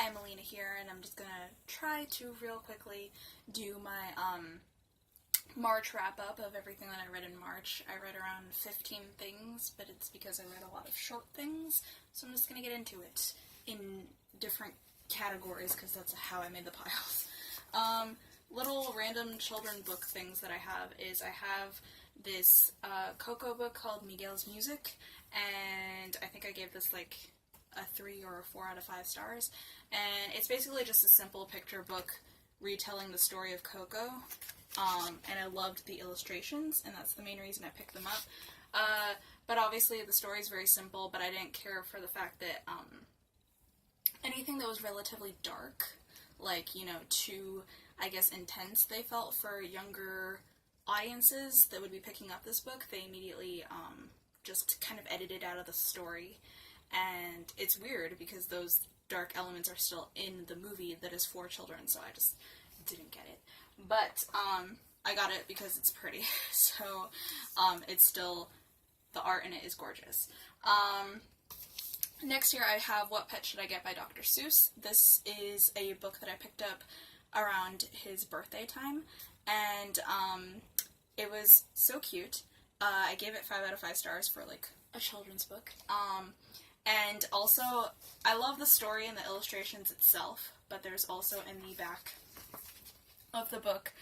Hi, Melina here, and I'm just gonna try to real quickly do my March wrap-up of everything that I read in March. I read around 15 things, but it's because I read a lot of short things, so I'm just gonna get into it in different categories, because that's how I made the piles. Little random children book things that I have is I have this Coco book called Miguel's Music, and I think I gave this like a 3 or a 4 out of 5 stars, and it's basically just a simple picture book retelling the story of Coco, and I loved the illustrations, and that's the main reason I picked them up. But obviously the story is very simple, but I didn't care for the fact that anything that was relatively dark, like, you know, too, I guess, intense, they felt for younger audiences that would be picking up this book, they immediately just kind of edited out of the story. And it's weird because those dark elements are still in the movie that is for children, so I just didn't get it. But I got it because it's pretty, so it's still, the art in it is gorgeous. Next year I have What Pet Should I Get by Dr. Seuss. This is a book that I picked up around his birthday time, and it was so cute. I gave it 5 out of 5 stars for like a children's book. And also, I love the story and the illustrations itself, but there's also in the back of the book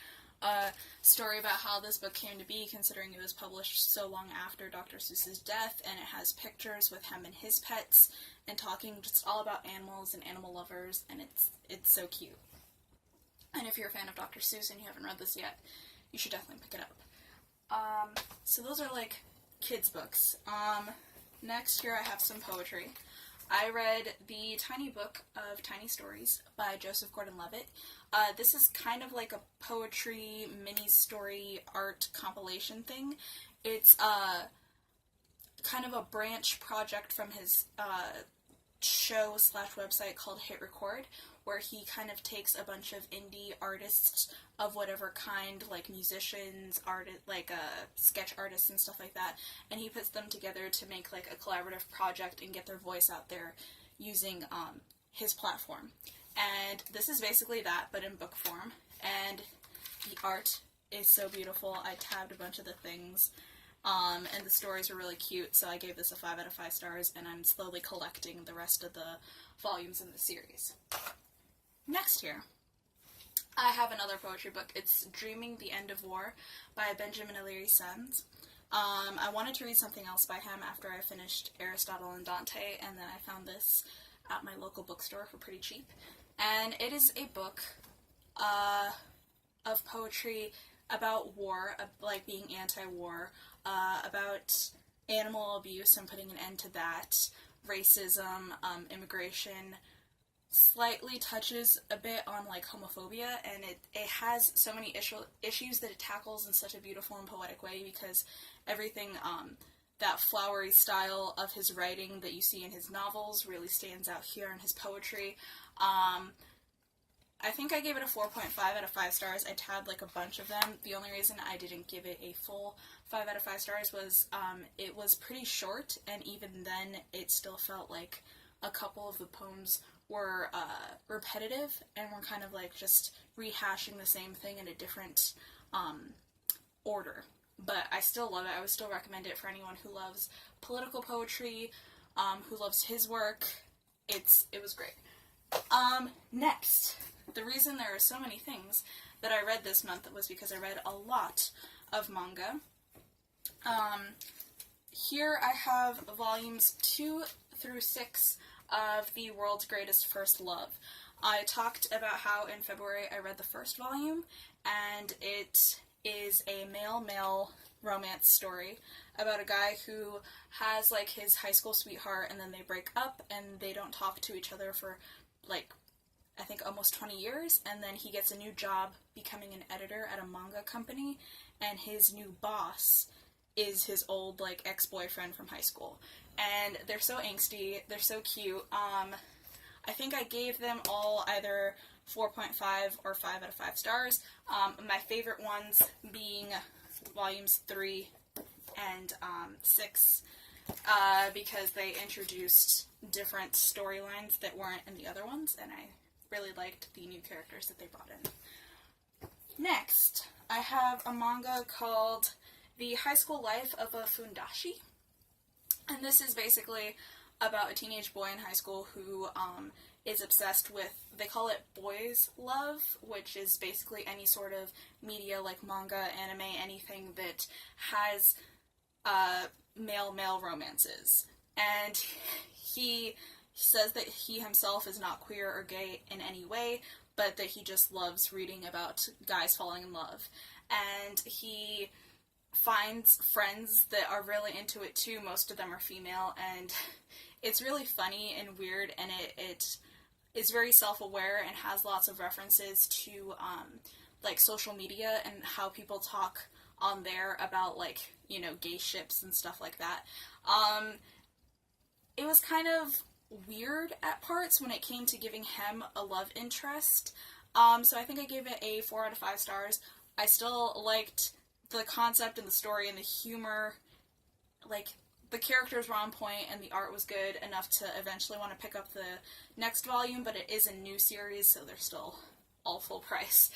a story about how this book came to be, considering it was published so long after Dr. Seuss's death, and it has pictures with him and his pets, and talking just all about animals and animal lovers, and it's so cute. And if you're a fan of Dr. Seuss and you haven't read this yet, you should definitely pick it up. So those are like kids' books. Next year I have some poetry. I read the Tiny Book of Tiny Stories by Joseph Gordon-Levitt. This is kind of like a poetry mini-story art compilation thing. It's kind of a branch project from his show/website called Hit Record, where he kind of takes a bunch of indie artists of whatever kind, like musicians, sketch artists and stuff like that, and he puts them together to make like a collaborative project and get their voice out there using his platform. And this is basically that, but in book form, and the art is so beautiful. I tabbed a bunch of the things, and the stories were really cute, so I gave this a 5 out of 5 stars, and I'm slowly collecting the rest of the volumes in the series. Next year, I have another poetry book. It's Dreaming the End of War by Benjamin O'Leary Sons. I wanted to read something else by him after I finished Aristotle and Dante, and then I found this at my local bookstore for pretty cheap. And it is a book of poetry about war, like being anti-war, about animal abuse and putting an end to that, racism, immigration, slightly touches a bit on like homophobia, and it has so many issues that it tackles in such a beautiful and poetic way, because everything, that flowery style of his writing that you see in his novels really stands out here in his poetry. I think I gave it a 4.5 out of 5 stars. I tabbed like a bunch of them. The only reason I didn't give it a full 5 out of 5 stars was it was pretty short, and even then it still felt like a couple of the poems were repetitive and were kind of like just rehashing the same thing in a different order. But I still love it. I would still recommend it for anyone who loves political poetry, who loves his work. It was great. Next, the reason there are so many things that I read this month was because I read a lot of manga. Here I have volumes 2 through 6 of The World's Greatest First Love. I talked about how in February I read the first volume, and it is a male-male romance story about a guy who has like his high school sweetheart, and then they break up and they don't talk to each other for like I think almost 20 years, and then he gets a new job becoming an editor at a manga company, and his new boss is his old like ex-boyfriend from high school. And they're so angsty, they're so cute. I think I gave them all either 4.5 or 5 out of 5 stars. My favorite ones being volumes 3 and 6, because they introduced different storylines that weren't in the other ones, and I really liked the new characters that they brought in. Next, I have a manga called The High School Life of a Fundashi, and this is basically about a teenage boy in high school who is obsessed with, they call it boys love, which is basically any sort of media like manga, anime, anything that has male-male romances. And he says that he himself is not queer or gay in any way, but that he just loves reading about guys falling in love. And he finds friends that are really into it too. Most of them are female, and it's really funny and weird, and it is very self-aware and has lots of references to like social media and how people talk on there about, like, you know, gay ships and stuff like that. It was kind of weird at parts when it came to giving him a love interest. So I think I gave it a 4 out of 5 stars. I still liked the concept and the story and the humor. Like, the characters were on point and the art was good enough to eventually want to pick up the next volume, but it is a new series, so they're still all full price.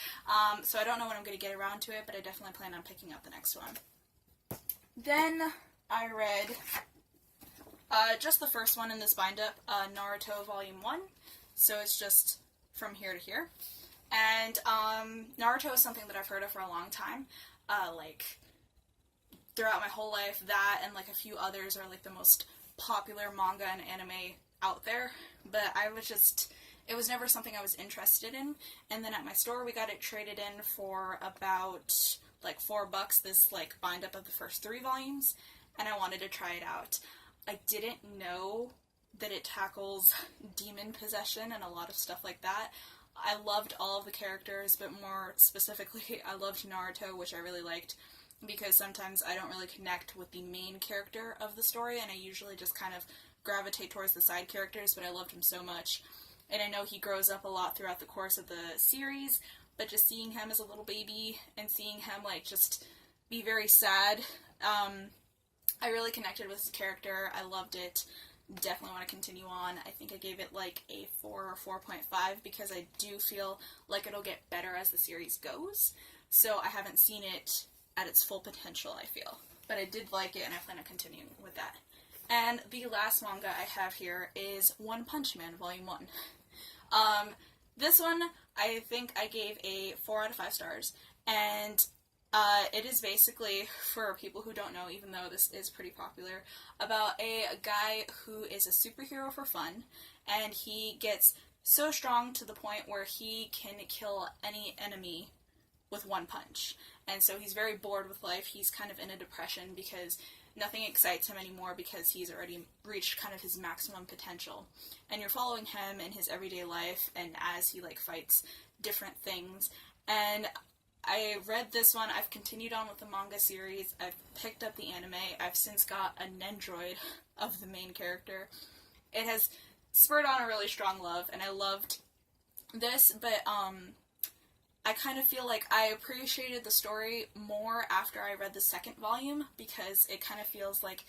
So I don't know when I'm going to get around to it, but I definitely plan on picking up the next one. Then I read just the first one in this bind-up, Naruto Volume 1, so it's just from here to here. And Naruto is something that I've heard of for a long time. Like, throughout my whole life, that and like a few others are like the most popular manga and anime out there, but it was never something I was interested in. And then at my store we got it traded in for about like $4, this like bind up of the first 3 volumes, and I wanted to try it out. I didn't know that it tackles demon possession and a lot of stuff like that. I loved all of the characters, but more specifically I loved Naruto, which I really liked, because sometimes I don't really connect with the main character of the story, and I usually just kind of gravitate towards the side characters, but I loved him so much. And I know he grows up a lot throughout the course of the series, but just seeing him as a little baby and seeing him like just be very sad, I really connected with his character. I loved it. Definitely want to continue on. I think I gave it like a 4 or 4.5 because I do feel like it'll get better as the series goes. So I haven't seen it at its full potential, I feel. But I did like it, and I plan on continuing with that. And the last manga I have here is One Punch Man, Volume 1. This one, I think I gave a 4 out of 5 stars. And it is basically, for people who don't know, even though this is pretty popular, about a guy who is a superhero for fun, and he gets so strong to the point where he can kill any enemy with one punch. And so he's very bored with life. He's kind of in a depression because nothing excites him anymore because he's already reached kind of his maximum potential. And you're following him in his everyday life and as he like fights different things. And I read this one. I've continued on with the manga series. I've picked up the anime. I've since got a Nendroid of the main character. It has spurred on a really strong love, and I loved this, but I kind of feel like I appreciated the story more after I read the second volume, because it kind of feels like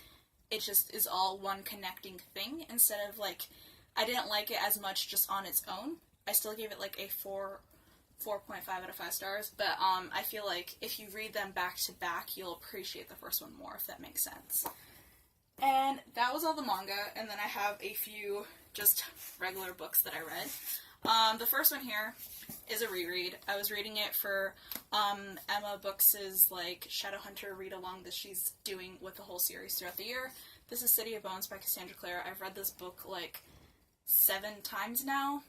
it just is all one connecting thing, instead of like, I didn't like it as much just on its own. I still gave it like a 4.5 out of 5 stars, but I feel like if you read them back to back, you'll appreciate the first one more, if that makes sense. And that was all the manga, and then I have a few just regular books that I read. The first one here is a reread. I was reading it for Emma Books' like Shadowhunter read-along that she's doing with the whole series throughout the year. This is City of Bones by Cassandra Clare. I've read this book like 7 times now.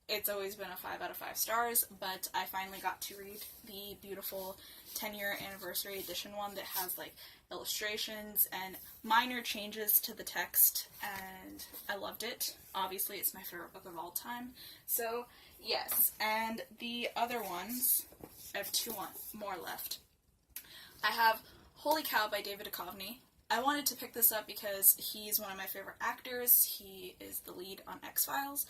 It's always been a 5 out of 5 stars, but I finally got to read the beautiful 10-year anniversary edition one that has like illustrations and minor changes to the text, and I loved it. Obviously, it's my favorite book of all time. So, yes. And the other ones, I have 2 more left. I have Holy Cow by David Duchovny. I wanted to pick this up because he's one of my favorite actors. He is the lead on X-Files,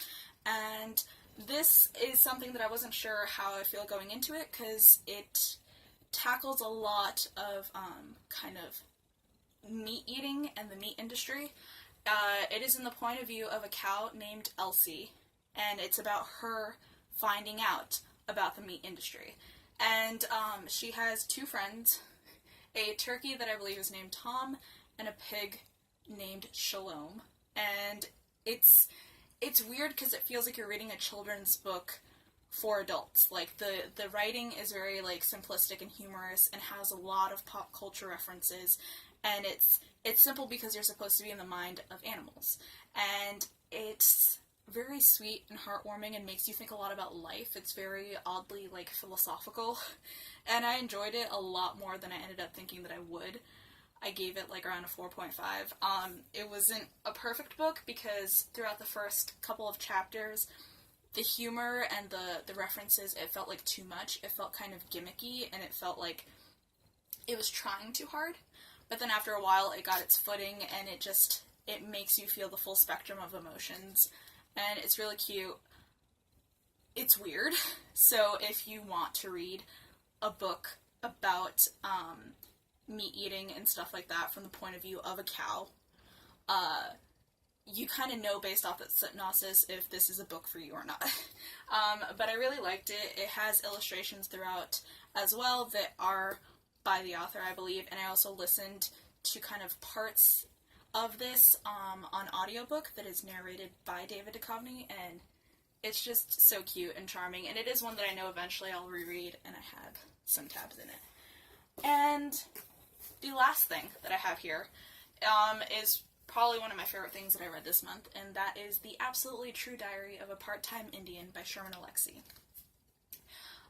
and this is something that I wasn't sure how I'd feel going into it, because it tackles a lot of kind of meat eating and the meat industry, It is in the point of view of a cow named Elsie, and it's about her finding out about the meat industry. And she has two friends, a turkey that I believe is named Tom, and a pig named Shalom. And it's weird because it feels like you're reading a children's book for adults. Like the writing is very like simplistic and humorous and has a lot of pop culture references, and it's simple because you're supposed to be in the mind of animals. And it's very sweet and heartwarming and makes you think a lot about life. It's very oddly like philosophical, and I enjoyed it a lot more than I ended up thinking that I would. I gave it like around a 4.5. It wasn't a perfect book because throughout the first couple of chapters, the humor and the references, it felt like too much. It felt kind of gimmicky, and it felt like it was trying too hard. But then after a while, it got its footing, and it makes you feel the full spectrum of emotions. And it's really cute. It's weird. So if you want to read a book about meat eating and stuff like that from the point of view of a cow, you kind of know based off the synopsis if this is a book for you or not. But I really liked it. It has illustrations throughout as well that are by the author, I believe, and I also listened to kind of parts of this on audiobook that is narrated by David Duchovny, and it's just so cute and charming, and it is one that I know eventually I'll reread, and I have some tabs in it. And the last thing that I have here is probably one of my favorite things that I read this month, and that is The Absolutely True Diary of a Part-Time Indian by Sherman Alexie.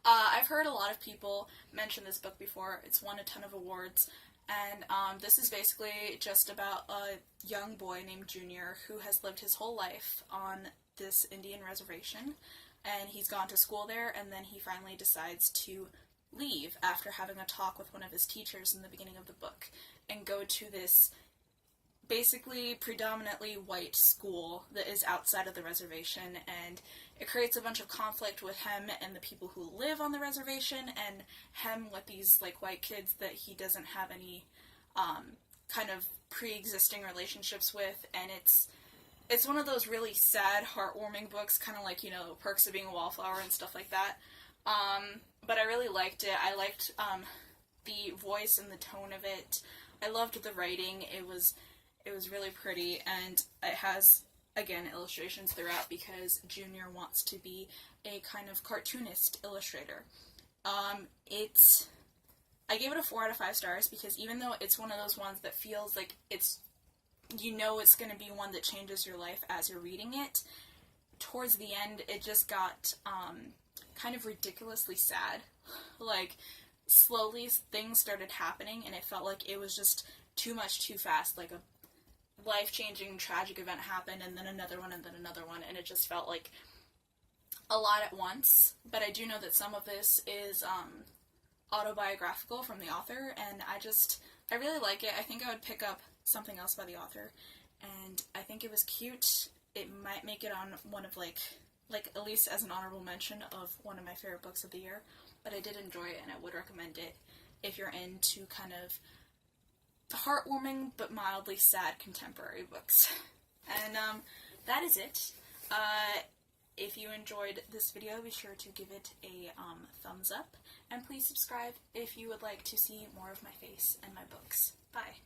I've heard a lot of people mention this book before. It's won a ton of awards, and this is basically just about a young boy named Junior who has lived his whole life on this Indian reservation, and he's gone to school there, and then he finally decides to leave after having a talk with one of his teachers in the beginning of the book, and go to this basically predominantly white school that is outside of the reservation, and it creates a bunch of conflict with him and the people who live on the reservation, and him with these like white kids that he doesn't have any kind of pre-existing relationships with, and it's one of those really sad, heartwarming books, kind of like, you know, Perks of Being a Wallflower and stuff like that. But I really liked it. I liked the voice and the tone of it. I loved the writing. It was really pretty, and it has, again, illustrations throughout because Junior wants to be a kind of cartoonist illustrator. I gave it a 4 out of 5 stars because even though it's one of those ones that feels like it's going to be one that changes your life as you're reading it, towards the end it just got kind of ridiculously sad. Like, slowly things started happening and it felt like it was just too much too fast. Like a life-changing tragic event happened, and then another one, and then another one, and it just felt like a lot at once. But I do know that some of this is autobiographical from the author, and I really like it. I think I would pick up something else by the author, and I think it was cute. It might make it on one of like at least as an honorable mention of one of my favorite books of the year, but I did enjoy it, and I would recommend it if you're into kind of heartwarming but mildly sad contemporary books. And that is it. If you enjoyed this video, be sure to give it a thumbs up, and please subscribe if you would like to see more of my face and my books. Bye.